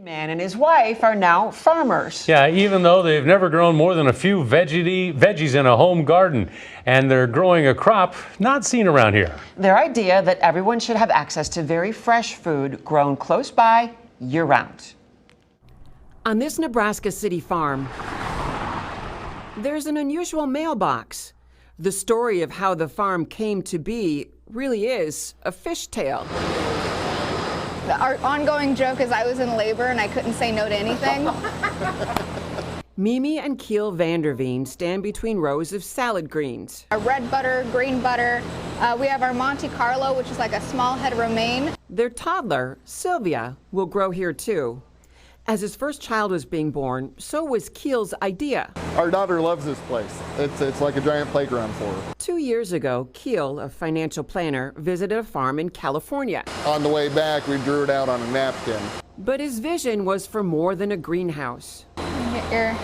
Man and his wife are now farmers. Yeah, even though they've never grown more than a few veggies in a home garden, and they're growing a crop not seen around here. Their idea that everyone should have access to very fresh food grown close by year-round. On this Nebraska City farm, there's an unusual mailbox. The story of how the farm came to be really is a fishtail. Our ongoing joke is I was in labor and I couldn't say no to anything. Mimi and Keel Vanderveen stand between rows of salad greens. Our red butter, green butter. We have our Monte Carlo, which is like a small head of romaine. Their toddler, Sylvia, will grow here too. As his first child was being born, so was Keel's idea. Our daughter loves this place. It's like a giant playground for her. 2 years ago, Keel, a financial planner, visited a farm in California. On the way back, we drew it out on a napkin. But his vision was for more than a greenhouse. Get your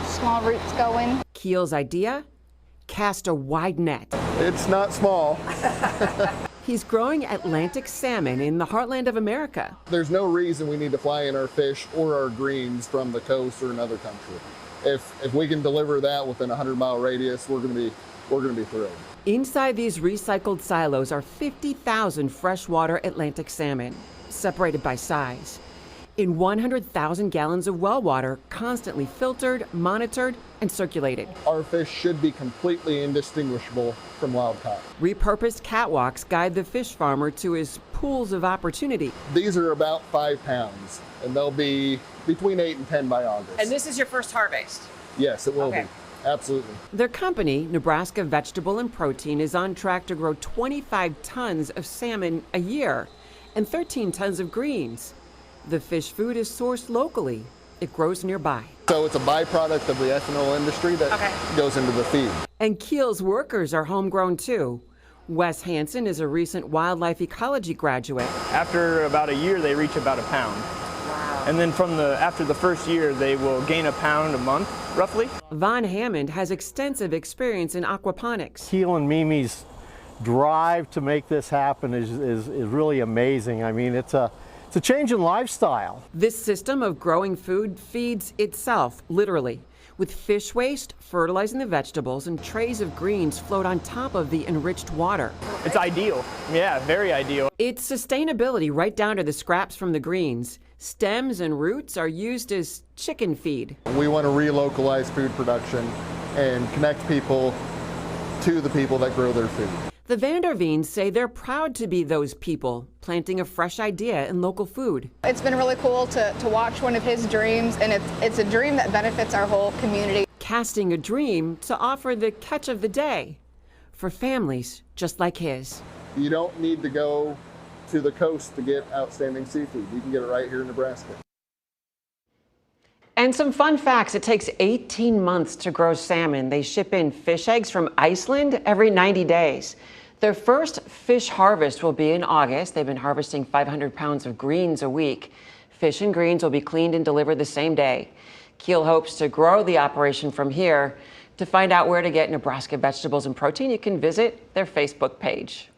small roots going. Keel's idea? Cast a wide net. It's not small. He's growing Atlantic salmon in the heartland of America. There's no reason we need to fly in our fish or our greens from the coast or another country. If we can deliver that within a 100-mile radius, we're gonna be thrilled. Inside these recycled silos are 50,000 freshwater Atlantic salmon, separated by size, in 100,000 gallons of well water, constantly filtered, monitored, and circulated. Our fish should be completely indistinguishable from wild caught. Repurposed catwalks guide the fish farmer to his pools of opportunity. These are about 5 pounds, and they'll be between 8 and 10 by August. And this is your first harvest? Yes, it will be. Absolutely. Their company, Nebraska Vegetable and Protein, is on track to grow 25 tons of salmon a year and 13 tons of greens. The fish food is sourced locally. It grows nearby. So it's a byproduct of the ethanol industry that goes into the feed. And Keel's workers are homegrown too. Wes Hansen is a recent wildlife ecology graduate. After about a year, they reach about a pound. Wow. And then after the first year, they will gain a pound a month, roughly. Von Hammond has extensive experience in aquaponics. Keel and Mimi's drive to make this happen is really amazing. I mean, it's a change in lifestyle. This system of growing food feeds itself, literally, with fish waste fertilizing the vegetables and trays of greens float on top of the enriched water. It's ideal. Yeah, very ideal. It's sustainability right down to the scraps from the greens. Stems and roots are used as chicken feed. We want to relocalize food production and connect people to the people that grow their food. The Vanderveens say they're proud to be those people, planting a fresh idea in local food. It's been really cool to watch one of his dreams, and it's a dream that benefits our whole community. Casting a dream to offer the catch of the day for families just like his. You don't need to go to the coast to get outstanding seafood. You can get it right here in Nebraska. And some fun facts. It takes 18 months to grow salmon. They ship in fish eggs from Iceland every 90 days. Their first fish harvest will be in August. They've been harvesting 500 pounds of greens a week. Fish and greens will be cleaned and delivered the same day. Keel hopes to grow the operation from here. To find out where to get Nebraska Vegetables and Protein, you can visit their Facebook page.